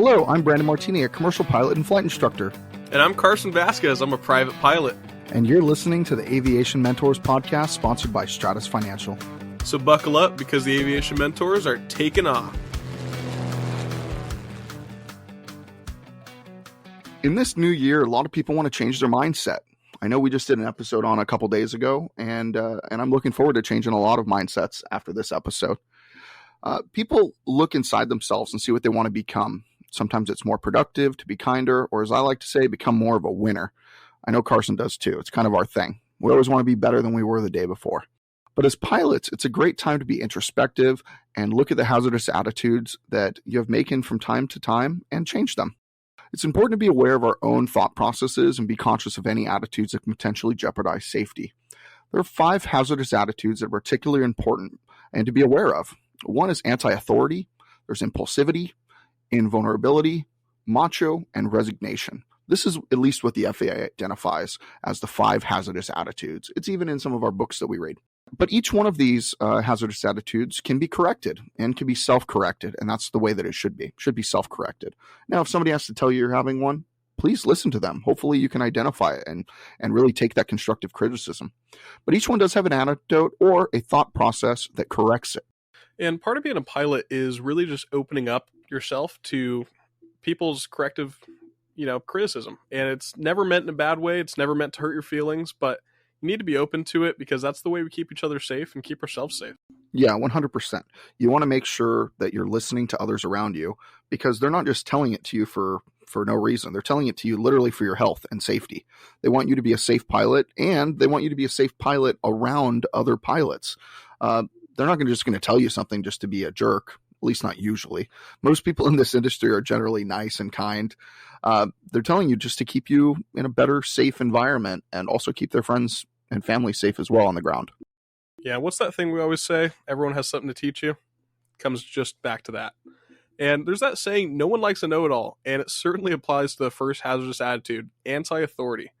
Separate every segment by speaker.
Speaker 1: Hello, I'm Brandon Martini, a commercial pilot and flight instructor.
Speaker 2: And I'm Carson Vasquez. I'm a private pilot.
Speaker 1: And you're listening to the Aviation Mentors podcast, sponsored by Stratus Financial.
Speaker 2: So buckle up, because the Aviation Mentors are taking off.
Speaker 1: In this new year, a lot of people want to change their mindset. I know we just did an episode on a couple days ago, and I'm looking forward to changing a lot of mindsets after this episode. People look inside themselves and see what they want to become. Sometimes it's more productive, to be kinder, or as I like to say, become more of a winner. I know Carson does too. It's kind of our thing. We always want to be better than we were the day before. But as pilots, it's a great time to be introspective and look at the hazardous attitudes that you have making from time to time and change them. It's important to be aware of our own thought processes and be conscious of any attitudes that can potentially jeopardize safety. There are 5 hazardous attitudes that are particularly important and to be aware of. One is anti-authority, there's impulsivity, invulnerability, macho, and resignation. This is at least what the FAA identifies as the 5 hazardous attitudes. It's even in some of our books that we read. But each one of these hazardous attitudes can be corrected and can be self-corrected, and that's the way that it should be. It should be self-corrected. Now, if somebody has to tell you you're having one, please listen to them. Hopefully you can identify it and really take that constructive criticism. But each one does have an antidote or a thought process that corrects it.
Speaker 2: And part of being a pilot is really just opening up yourself to people's corrective, criticism. And it's never meant in a bad way. It's never meant to hurt your feelings, but you need to be open to it, because that's the way we keep each other safe and keep ourselves safe.
Speaker 1: Yeah, 100%. You want to make sure that you're listening to others around you, because they're not just telling it to you for no reason. They're telling it to you literally for your health and safety. They want you to be a safe pilot, and they want you to be a safe pilot around other pilots. They're not just going to tell you something just to be a jerk, at least not usually. Most people in this industry are generally nice and kind. They're telling you just to keep you in a better, safe environment and also keep their friends and family safe as well on the ground.
Speaker 2: Yeah, what's that thing we always say? Everyone has something to teach you. Comes just back to that. And there's that saying, no one likes a know-it-all, and it certainly applies to the first hazardous attitude, anti-authority.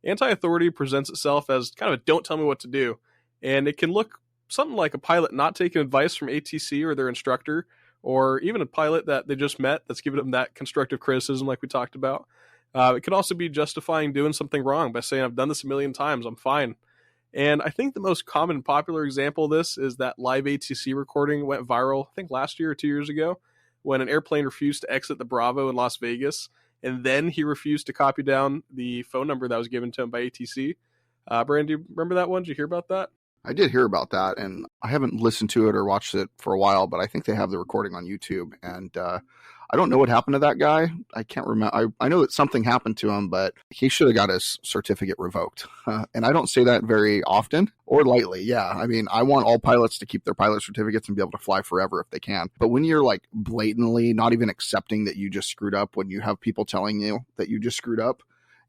Speaker 2: Anti-authority presents itself as kind of a don't tell me what to do, and it can look something like a pilot not taking advice from ATC or their instructor, or even a pilot that they just met that's giving them that constructive criticism like we talked about. It could also be justifying doing something wrong by saying, I've done this a million times, I'm fine. And I think the most common and popular example of this is that live ATC recording went viral, I think last year or 2 years ago, when an airplane refused to exit the Bravo in Las Vegas, and then he refused to copy down the phone number that was given to him by ATC. Brandon, do you remember that one? Did you hear about that?
Speaker 1: I did hear about that, and I haven't listened to it or watched it for a while, but I think they have the recording on YouTube, and I don't know what happened to that guy. I can't remember. I know that something happened to him, but he should have got his certificate revoked. And I don't say that very often or lightly. Yeah, I mean, I want all pilots to keep their pilot certificates and be able to fly forever if they can. But when you're like blatantly not even accepting that you just screwed up, when you have people telling you that you just screwed up,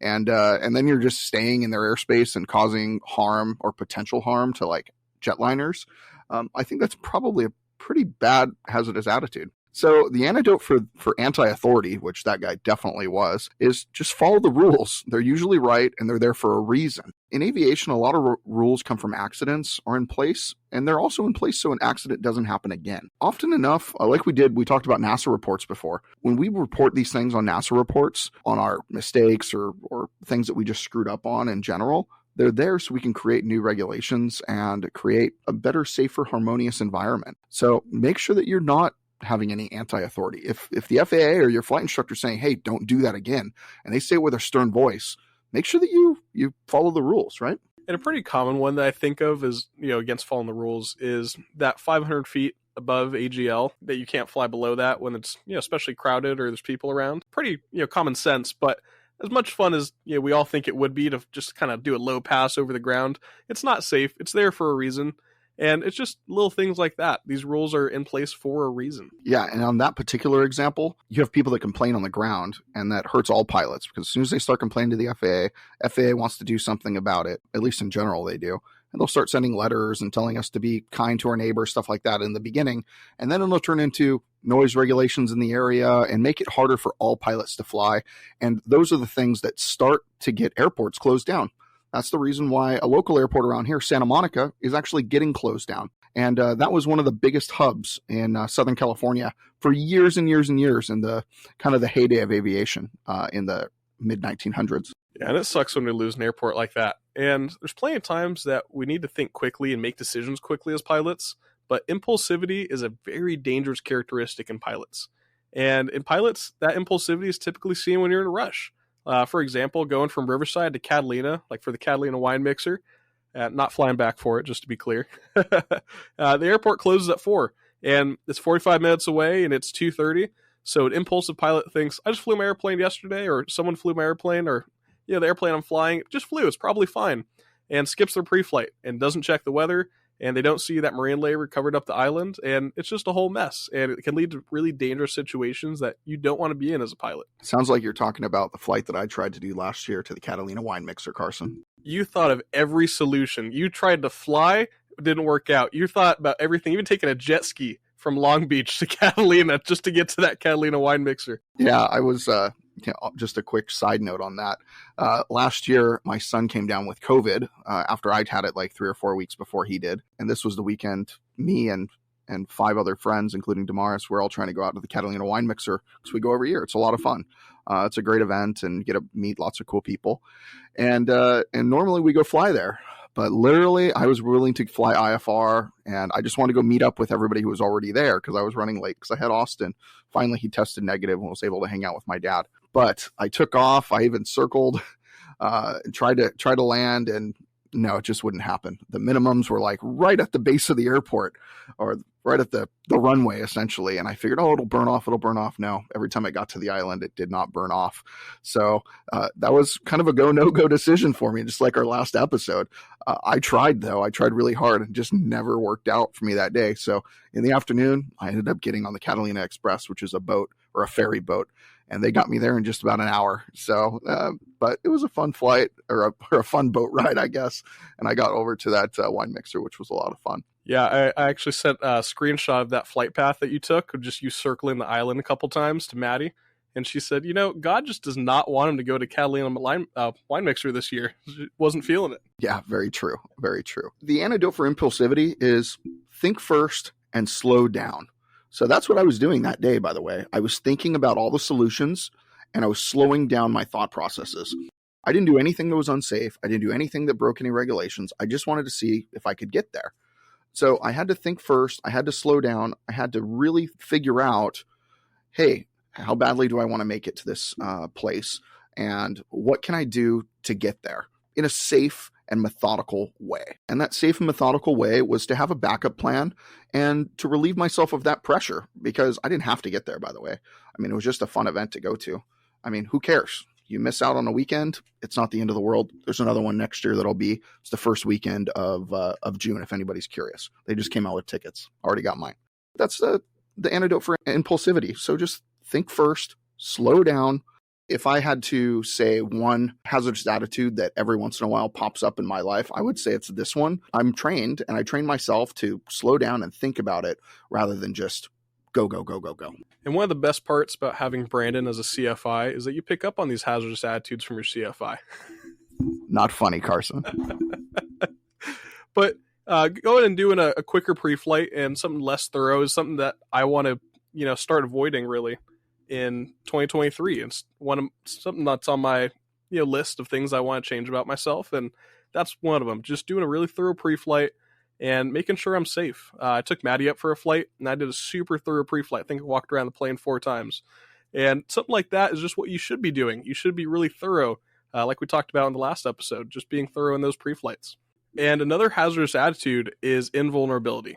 Speaker 1: and then you're just staying in their airspace and causing harm or potential harm to like jetliners, I think that's probably a pretty bad hazardous attitude. So the antidote for anti-authority, which that guy definitely was, is just follow the rules. They're usually right, and they're there for a reason. In aviation, a lot of rules come from accidents are in place, and they're also in place so an accident doesn't happen again. Often enough, like we talked about NASA reports before. When we report these things on NASA reports, on our mistakes or things that we just screwed up on in general, they're there so we can create new regulations and create a better, safer, harmonious environment. So make sure that you're not having any anti-authority. If the FAA or your flight instructor is saying, hey, don't do that again, and they say it with a stern voice, make sure that you follow the rules, right?
Speaker 2: And a pretty common one that I think of is, against following the rules is that 500 feet above AGL, that you can't fly below that when it's, especially crowded or there's people around. Pretty, common sense, but as much fun as we all think it would be to just kind of do a low pass over the ground, it's not safe. It's there for a reason. And it's just little things like that. These rules are in place for a reason.
Speaker 1: Yeah, and on that particular example, you have people that complain on the ground, and that hurts all pilots, because as soon as they start complaining to the FAA wants to do something about it, at least in general they do. And they'll start sending letters and telling us to be kind to our neighbors, stuff like that in the beginning. And then it'll turn into noise regulations in the area and make it harder for all pilots to fly. And those are the things that start to get airports closed down. That's the reason why a local airport around here, Santa Monica, is actually getting closed down. And that was one of the biggest hubs in Southern California for years and years and years in the kind of the heyday of aviation in the mid 1900s.
Speaker 2: Yeah, and it sucks when we lose an airport like that. And there's plenty of times that we need to think quickly and make decisions quickly as pilots, but impulsivity is a very dangerous characteristic in pilots. And in pilots, that impulsivity is typically seen when you're in a rush. For example, going from Riverside to Catalina, like for the Catalina wine mixer, not flying back for it, just to be clear. The airport closes at 4, and it's 45 minutes away, and it's 2:30. So an impulsive pilot thinks, I just flew my airplane yesterday, or someone flew my airplane, or the airplane I'm flying just flew. It's probably fine. And skips their pre-flight and doesn't check the weather, and they don't see that marine layer covered up the island, and it's just a whole mess. And it can lead to really dangerous situations that you don't want to be in as a pilot.
Speaker 1: Sounds like you're talking about the flight that I tried to do last year to the Catalina wine mixer, Carson.
Speaker 2: You thought of every solution. You tried to fly, it didn't work out. You thought about everything, even taking a jet ski from Long Beach to Catalina just to get to that Catalina wine mixer.
Speaker 1: Yeah, I was, just a quick side note on that. Last year, my son came down with COVID after I'd had it like 3 or 4 weeks before he did. And this was the weekend me and 5 other friends, including Damaris, we're all trying to go out to the Catalina wine mixer because we go every year. It's a lot of fun. It's a great event and get to meet lots of cool people. And normally we go fly there. But literally, I was willing to fly IFR, and I just wanted to go meet up with everybody who was already there because I was running late because I had Austin. Finally, he tested negative and was able to hang out with my dad. But I took off. I even circled, tried to land, and no, it just wouldn't happen. The minimums were like right at the base of the airport, or right at the runway, essentially. And I figured, it'll burn off. No, every time I got to the island, it did not burn off. So that was kind of a no-go decision for me, just like our last episode. I tried, though. I tried really hard and just never worked out for me that day. So in the afternoon, I ended up getting on the Catalina Express, which is a boat or a ferry boat. And they got me there in just about an hour. So, but it was a fun flight or a fun boat ride, I guess. And I got over to that wine mixer, which was a lot of fun.
Speaker 2: Yeah, I actually sent a screenshot of that flight path that you took, just you circling the island a couple times to Maddie. And she said, God just does not want him to go to Catalina wine mixer this year. She wasn't feeling it.
Speaker 1: Yeah, very true. Very true. The antidote for impulsivity is think first and slow down. So that's what I was doing that day, by the way. I was thinking about all the solutions, and I was slowing down my thought processes. I didn't do anything that was unsafe. I didn't do anything that broke any regulations. I just wanted to see if I could get there. So I had to think first. I had to slow down. I had to really figure out, hey, how badly do I want to make it to this place? And what can I do to get there in a safe and methodical way? And that safe and methodical way was to have a backup plan and to relieve myself of that pressure, because I didn't have to get there, by the way. I mean, it was just a fun event to go to. I mean, who cares? You miss out on a weekend, it's not the end of the world. There's another one next year it's the first weekend of June, if anybody's curious. They just came out with tickets. Already got mine. That's the antidote for impulsivity. So just think first, slow down. If I had to say one hazardous attitude that every once in a while pops up in my life, I would say it's this one. I'm trained, and I train myself to slow down and think about it rather than just go, go, go, go, go.
Speaker 2: And one of the best parts about having Brandon as a CFI is that you pick up on these hazardous attitudes from your CFI.
Speaker 1: Not funny, Carson.
Speaker 2: But going and doing a quicker pre-flight and something less thorough is something that I want to start avoiding really in 2023. It's something that's on my list of things I want to change about myself, and that's one of them. Just doing a really thorough pre-flight and making sure I'm safe. I took Maddie up for a flight, and I did a super thorough pre-flight. I think I walked around the plane 4 times. And something like that is just what you should be doing. You should be really thorough, like we talked about in the last episode, just being thorough in those pre-flights. And another hazardous attitude is invulnerability.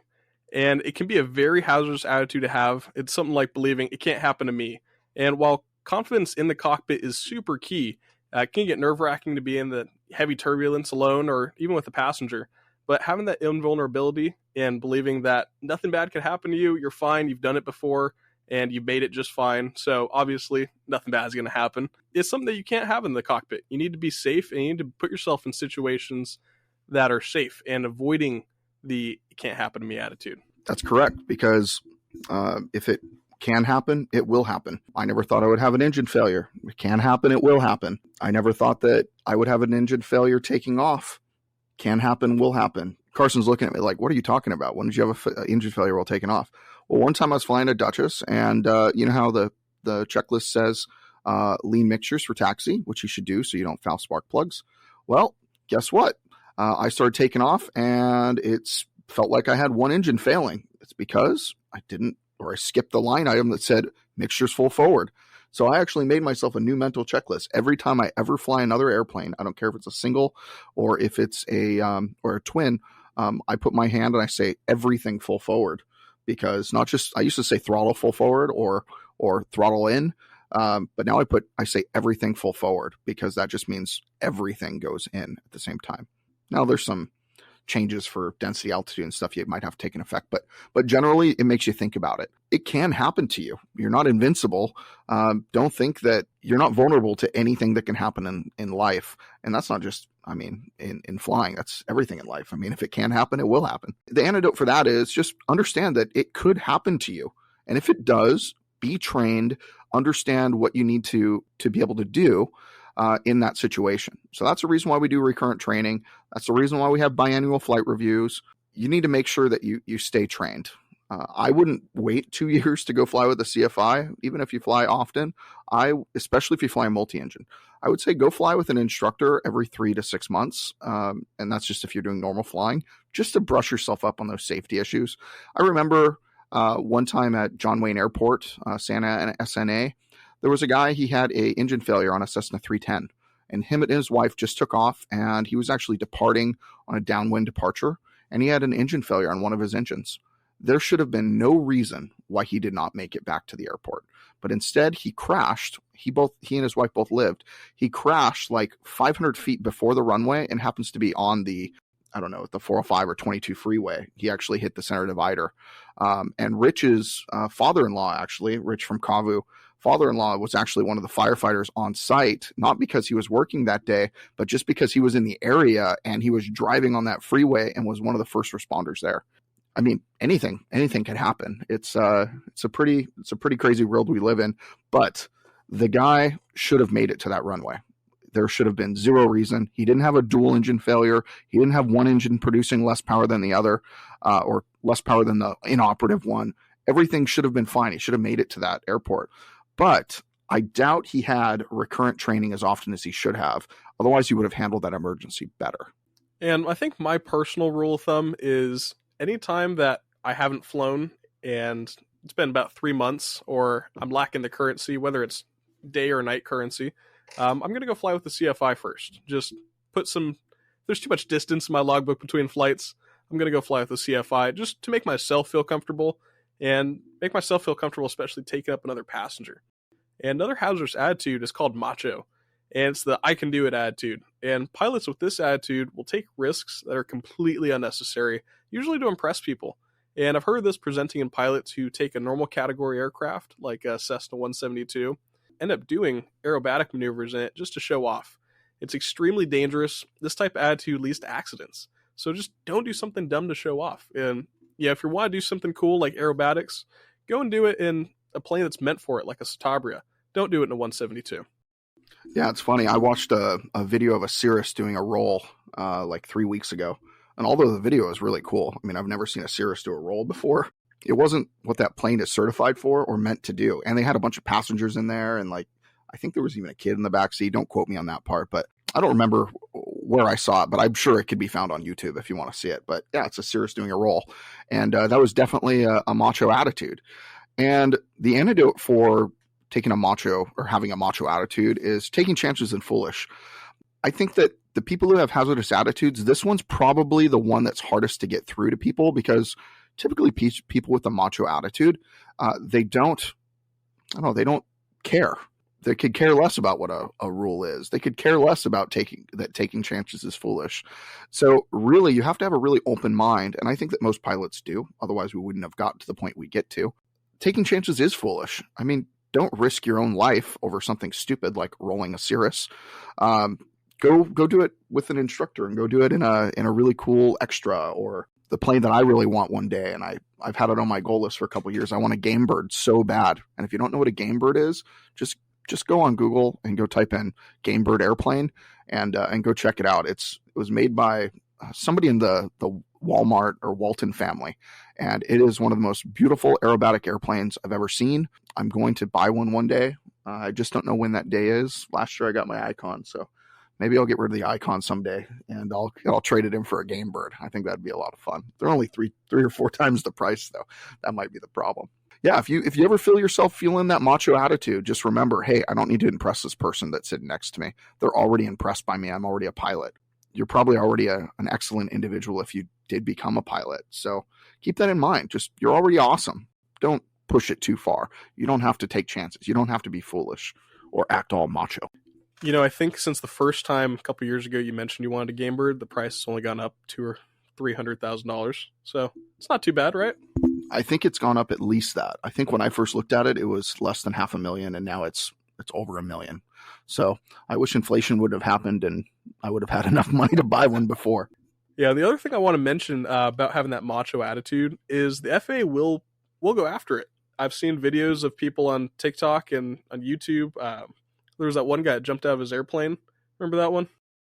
Speaker 2: And it can be a very hazardous attitude to have. It's something like believing it can't happen to me. And while confidence in the cockpit is super key, it can get nerve-wracking to be in the heavy turbulence alone or even with a passenger. But having that invulnerability and believing that nothing bad could happen to you, you're fine, you've done it before, and you've made it just fine. So obviously, nothing bad is going to happen. It's something that you can't have in the cockpit. You need to be safe, and you need to put yourself in situations that are safe and avoiding the it can't happen to me attitude.
Speaker 1: That's correct, because if it Can happen. It will happen. I never thought I would have an engine failure. It can happen. It will happen. I never thought that I would have an engine failure taking off. Can happen. Will happen. Carson's looking at me like, what are you talking about? When did you have an engine failure while taking off? Well, one time I was flying a Duchess, and you know how the checklist says lean mixtures for taxi, which you should do so you don't foul spark plugs. Well, guess what? I started taking off, and it's felt like I had one engine failing. It's because I skipped the line item that said mixtures full forward. So I actually made myself a new mental checklist. Every time I ever fly another airplane, I don't care if it's a single or if it's a twin, I put my hand and I say everything full forward, because not just, I used to say throttle full forward or throttle in. But now I say everything full forward, because that just means everything goes in at the same time. Now there's some changes for density, altitude, and stuff you might have taken effect, but generally it makes you think about it. It can happen to you. You're not invincible. Don't think that you're not vulnerable to anything that can happen in life. And that's not just, in flying, that's everything in life. If it can happen, it will happen. The antidote for that is just understand that it could happen to you. And if it does, be trained, understand what you need to be able to do in that situation. So that's the reason why we do recurrent training. That's the reason why we have biannual flight reviews. You need to make sure that you stay trained. I wouldn't wait 2 years to go fly with a CFI, even if you fly often. Especially if you fly a multi-engine, I would say go fly with an instructor every 3 to 6 months. And that's just if you're doing normal flying, just to brush yourself up on those safety issues. I remember one time at John Wayne Airport, Santa Ana SNA, there was a guy, he had a engine failure on a Cessna 310, and him and his wife just took off, and he was actually departing on a downwind departure, and he had an engine failure on one of his engines. There should have been no reason why he did not make it back to the airport, but instead he crashed. He and his wife both lived. He crashed like 500 feet before the runway, and happens to be on the 405 or 22 freeway. He actually hit the center divider. And Rich's father-in-law, actually, Rich from Kavu, father-in-law was actually one of the firefighters on site, not because he was working that day, but just because he was in the area and he was driving on that freeway and was one of the first responders there. Anything can happen. It's a pretty crazy world we live in, but the guy should have made it to that runway. There should have been zero reason. He didn't have a dual engine failure. He didn't have one engine producing less power than the other, or less power than the inoperative one. Everything should have been fine. He should have made it to that airport. But I doubt he had recurrent training as often as he should have. Otherwise, he would have handled that emergency better.
Speaker 2: And I think my personal rule of thumb is anytime that I haven't flown and it's been about 3 months, or I'm lacking the currency, whether it's day or night currency, I'm going to go fly with the CFI first. Just there's too much distance in my logbook between flights. I'm going to go fly with the CFI just to make myself feel comfortable, and make myself feel comfortable, especially taking up another passenger. And another hazardous attitude is called macho, and it's the I can do it attitude. And pilots with this attitude will take risks that are completely unnecessary, usually to impress people. And I've heard this presenting in pilots who take a normal category aircraft, like a Cessna 172, end up doing aerobatic maneuvers in it just to show off. It's extremely dangerous. This type of attitude leads to accidents. So just don't do something dumb to show off. And yeah, if you want to do something cool like aerobatics, go and do it in a plane that's meant for it, like a Citabria. Don't do it in a 172.
Speaker 1: Yeah, it's funny. I watched a video of a Cirrus doing a roll like 3 weeks ago. And although the video is really cool, I've never seen a Cirrus do a roll before. It wasn't what that plane is certified for or meant to do. And they had a bunch of passengers in there, and I think there was even a kid in the back seat. Don't quote me on that part, but I don't remember where I saw it, but I'm sure it could be found on YouTube if you want to see it. But yeah, it's a Cirrus doing a roll. And that was definitely a macho attitude. And the antidote for taking a macho or having a macho attitude is taking chances and foolish. I think that the people who have hazardous attitudes, this one's probably the one that's hardest to get through to people, because typically people with a macho attitude, they don't care. They could care less about what a rule is. They could care less about taking chances is foolish. So really, you have to have a really open mind. And I think that most pilots do. Otherwise, we wouldn't have got to the point we get to. Taking chances is foolish. Don't risk your own life over something stupid like rolling a Cirrus. Go do it with an instructor, and go do it in a really cool extra, or the plane that I really want one day, and I've had it on my goal list for a couple of years. I want a game bird so bad. And if you don't know what a game bird is, just go on Google and go type in game bird airplane and go check it out. It was made by somebody in the Walmart or Walton family, and it is one of the most beautiful aerobatic airplanes I've ever seen. I'm going to buy one day. I just don't know when that day is. Last year I got my Icon, so maybe I'll get rid of the Icon someday, and I'll trade it in for a game bird. I think that'd be a lot of fun. They're only three or four times the price, though. That might be the problem. Yeah, if you ever feel yourself feeling that macho attitude, just remember, hey, I don't need to impress this person that's sitting next to me. They're already impressed by me. I'm already a pilot. You're probably already an excellent individual if you did become a pilot. So keep that in mind. Just, you're already awesome. Don't push it too far. You don't have to take chances. You don't have to be foolish or act all macho.
Speaker 2: I think since the first time a couple years ago you mentioned you wanted a game bird, the price has only gone up $200,000 or $300,000. So it's not too bad, right?
Speaker 1: I think it's gone up at least that. I think when I first looked at it, it was less than $500,000, and now it's over $1 million. So I wish inflation would have happened and I would have had enough money to buy one before.
Speaker 2: Yeah, the other thing I want to mention about having that macho attitude is the FAA will go after it. I've seen videos of people on TikTok and on YouTube. There was that one guy that jumped out of his airplane. Remember that one?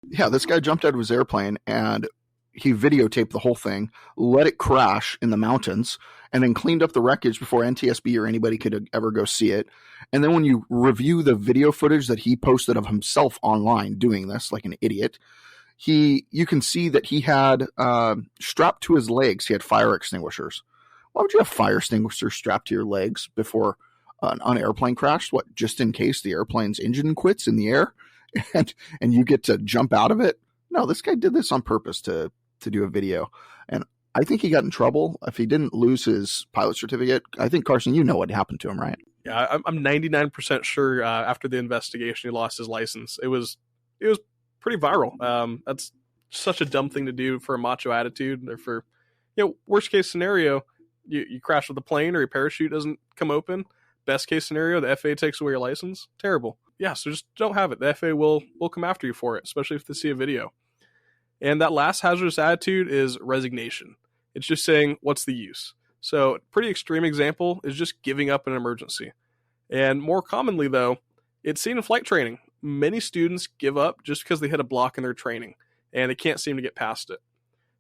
Speaker 1: Yeah, this guy jumped out of his airplane and he videotaped the whole thing, let it crash in the mountains, and then cleaned up the wreckage before NTSB or anybody could ever go see it. And then when you review the video footage that he posted of himself online doing this like an idiot, you can see that he had strapped to his legs, he had fire extinguishers. Why would you have fire extinguishers strapped to your legs before an airplane crash? What, just in case the airplane's engine quits in the air and you get to jump out of it? No, this guy did this on purpose to do a video. And I think he got in trouble. If he didn't lose his pilot certificate, I think, Carson, you know what happened to him, right?
Speaker 2: Yeah, I'm 99% sure after the investigation he lost his license. It was pretty viral. That's such a dumb thing to do for a macho attitude. Or for, worst case scenario, you crash with a plane or your parachute doesn't come open. Best case scenario, the FAA takes away your license. Terrible. Yeah, so just don't have it. The FAA will come after you for it, especially if they see a video. And that last hazardous attitude is resignation. It's just saying, what's the use? So, pretty extreme example is just giving up in an emergency. And more commonly, though, it's seen in flight training. Many students give up just because they hit a block in their training, and they can't seem to get past it.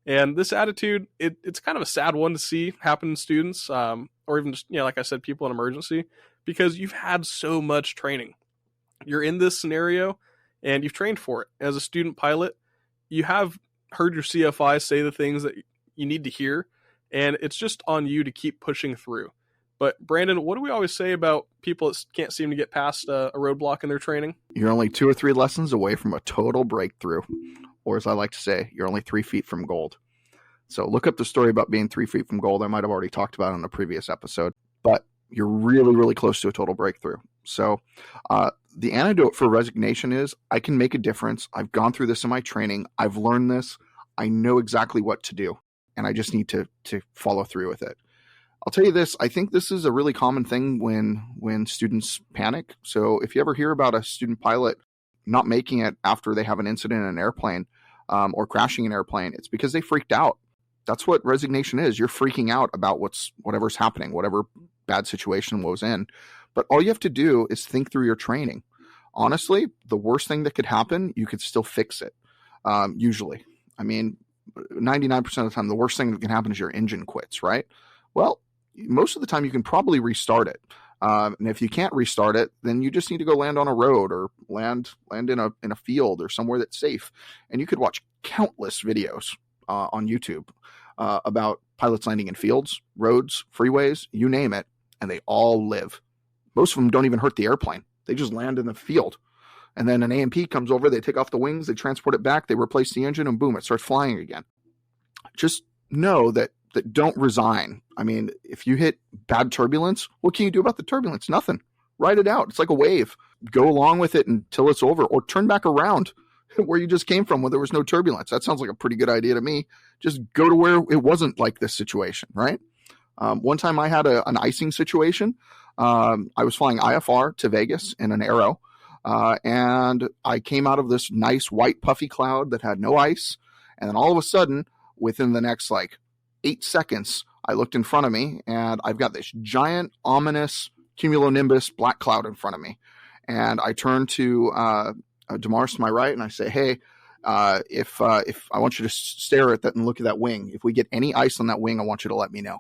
Speaker 2: And this attitude, it's kind of a sad one to see happen in students, or even just, like I said, people in emergency, because you've had so much training. You're in this scenario, and you've trained for it. As a student pilot, you have heard your CFI say the things that you need to hear, and it's just on you to keep pushing through. But Brandon, what do we always say about people that can't seem to get past a roadblock in their training?
Speaker 1: You're only 2 or 3 lessons away from a total breakthrough. Or as I like to say, you're only 3 feet from gold. So look up the story about being 3 feet from gold. I might have already talked about it in a previous episode, but you're really, really close to a total breakthrough. So the antidote for resignation is, I can make a difference. I've gone through this in my training. I've learned this. I know exactly what to do, and I just need to follow through with it. I'll tell you this, I think this is a really common thing when students panic. So if you ever hear about a student pilot not making it after they have an incident in an airplane or crashing an airplane, it's because they freaked out. That's what resignation is. You're freaking out about whatever's happening, whatever bad situation was in. But all you have to do is think through your training. Honestly, the worst thing that could happen, you could still fix it. Usually. I mean, 99% of the time, the worst thing that can happen is your engine quits, right? Well, most of the time you can probably restart it. And if you can't restart it, then you just need to go land on a road or land in a field or somewhere that's safe. And you could watch countless videos on YouTube about pilots landing in fields, roads, freeways, you name it, and they all live. Most of them don't even hurt the airplane. They just land in the field. And then an A&P comes over, they take off the wings, they transport it back, they replace the engine, and boom, it starts flying again. Just know that don't resign. I mean, if you hit bad turbulence, what can you do about the turbulence? Nothing. Ride it out. It's like a wave. Go along with it until it's over, or turn back around where you just came from when there was no turbulence. That sounds like a pretty good idea to me. Just go to where it wasn't like this situation, right? One time I had an icing situation. I was flying IFR to Vegas in an Aero, and I came out of this nice white puffy cloud that had no ice. And then all of a sudden, within the next 8 seconds, I looked in front of me, and I've got this giant, ominous cumulonimbus black cloud in front of me. And I turn to Demars to my right, and I say, hey, if I want you to stare at that and look at that wing, if we get any ice on that wing, I want you to let me know,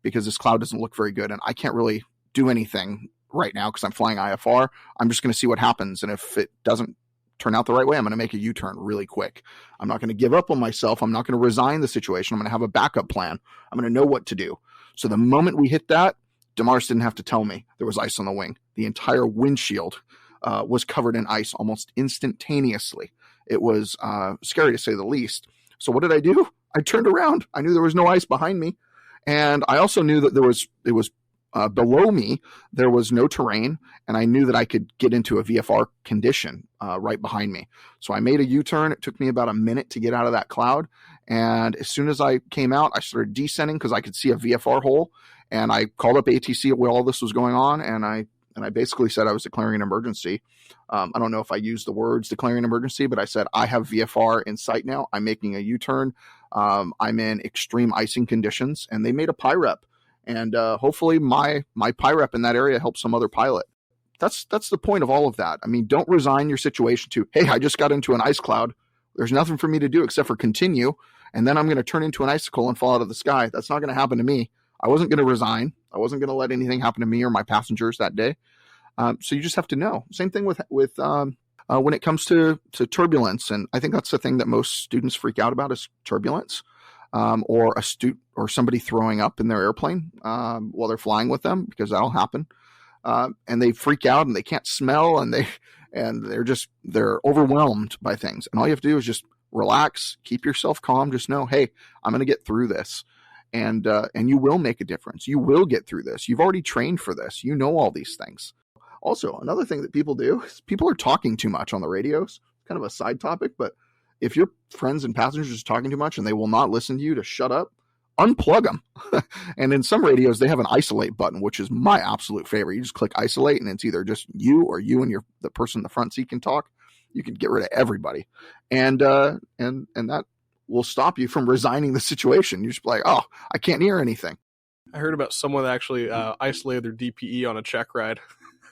Speaker 1: because this cloud doesn't look very good, and I can't really do anything right now because I'm flying IFR. I'm just going to see what happens, and if it doesn't turn out the right way, I'm going to make a U-turn really quick. I'm not going to give up on myself. I'm not going to resign the situation. I'm going to have a backup plan. I'm going to know what to do. So the moment we hit that, Demars didn't have to tell me there was ice on the wing. The entire windshield was covered in ice almost instantaneously. It was scary to say the least. So what did I do? I turned around. I knew there was no ice behind me. And I also knew that it was below me, there was no terrain, and I knew that I could get into a VFR condition right behind me. So I made a U-turn. It took me about a minute to get out of that cloud. And as soon as I came out, I started descending because I could see a VFR hole. And I called up ATC while all this was going on, and I basically said I was declaring an emergency. I don't know if I used the words declaring an emergency, but I said, I have VFR in sight now. I'm making a U-turn. I'm in extreme icing conditions, and they made a PIREP. And hopefully my PIREP in that area helps some other pilot. That's the point of all of that. I mean, don't resign your situation to, hey, I just got into an ice cloud. There's nothing for me to do except for continue, and then I'm going to turn into an icicle and fall out of the sky. That's not going to happen to me. I wasn't going to resign. I wasn't going to let anything happen to me or my passengers that day. So you just have to know. Same thing with when it comes to turbulence, and I think that's the thing that most students freak out about is turbulence, or somebody throwing up in their airplane while they're flying with them, because that'll happen. And they freak out and they can't smell, and they're overwhelmed by things. And all you have to do is just relax, keep yourself calm. Just know, hey, I'm going to get through this. And you will make a difference. You will get through this. You've already trained for this. You know all these things. Also, another thing that people do is people are talking too much on the radios. Kind of a side topic, but if your friends and passengers are talking too much and they will not listen to you, to shut up, unplug them. And in some radios, they have an isolate button, which is my absolute favorite. You just click isolate, and it's either just you or you and the person in the front seat can talk. You can get rid of everybody, and that will stop you from resigning the situation. You're just like, oh, I can't hear anything.
Speaker 2: I heard about someone that actually isolated their DPE on a check ride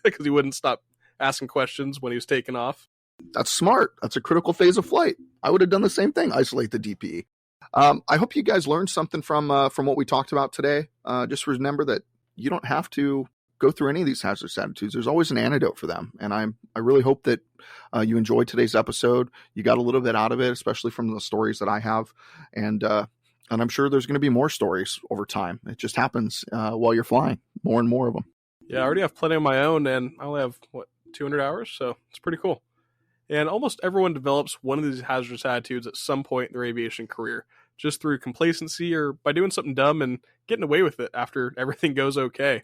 Speaker 2: because he wouldn't stop asking questions when he was taking off.
Speaker 1: That's smart. That's a critical phase of flight. I would have done the same thing, isolate the DPE. I hope you guys learned something from what we talked about today. Just remember that you don't have to go through any of these hazardous attitudes. There's always an antidote for them. And I really hope that you enjoyed today's episode. You got a little bit out of it, especially from the stories that I have. And I'm sure there's going to be more stories over time. It just happens while you're flying, more and more of them.
Speaker 2: Yeah, I already have plenty of my own, and I only have, 200 hours? So it's pretty cool. And almost everyone develops one of these hazardous attitudes at some point in their aviation career, just through complacency or by doing something dumb and getting away with it after everything goes okay.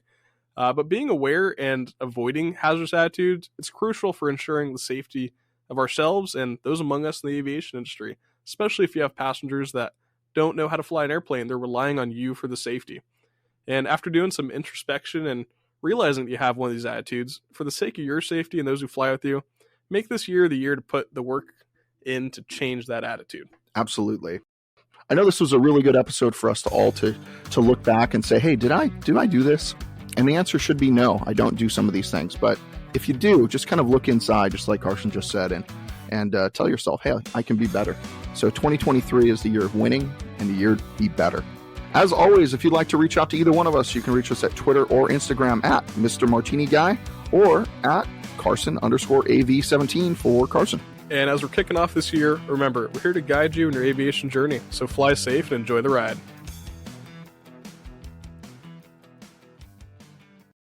Speaker 2: But being aware and avoiding hazardous attitudes is crucial for ensuring the safety of ourselves and those among us in the aviation industry, especially if you have passengers that don't know how to fly an airplane. They're relying on you for the safety. And after doing some introspection and realizing that you have one of these attitudes, for the sake of your safety and those who fly with you, make this year the year to put the work in to change that attitude.
Speaker 1: Absolutely. I know this was a really good episode for us to all to look back and say, hey, did I do this? And the answer should be no, I don't do some of these things. But if you do, just kind of look inside, just like Carson just said, and tell yourself, hey, I can be better. So 2023 is the year of winning and the year to be better. As always, if you'd like to reach out to either one of us, you can reach us at Twitter or Instagram at Mr. Martini Guy or at Carson_AV17 for Carson.
Speaker 2: And as we're kicking off this year, remember, we're here to guide you in your aviation journey. So fly safe and enjoy the ride.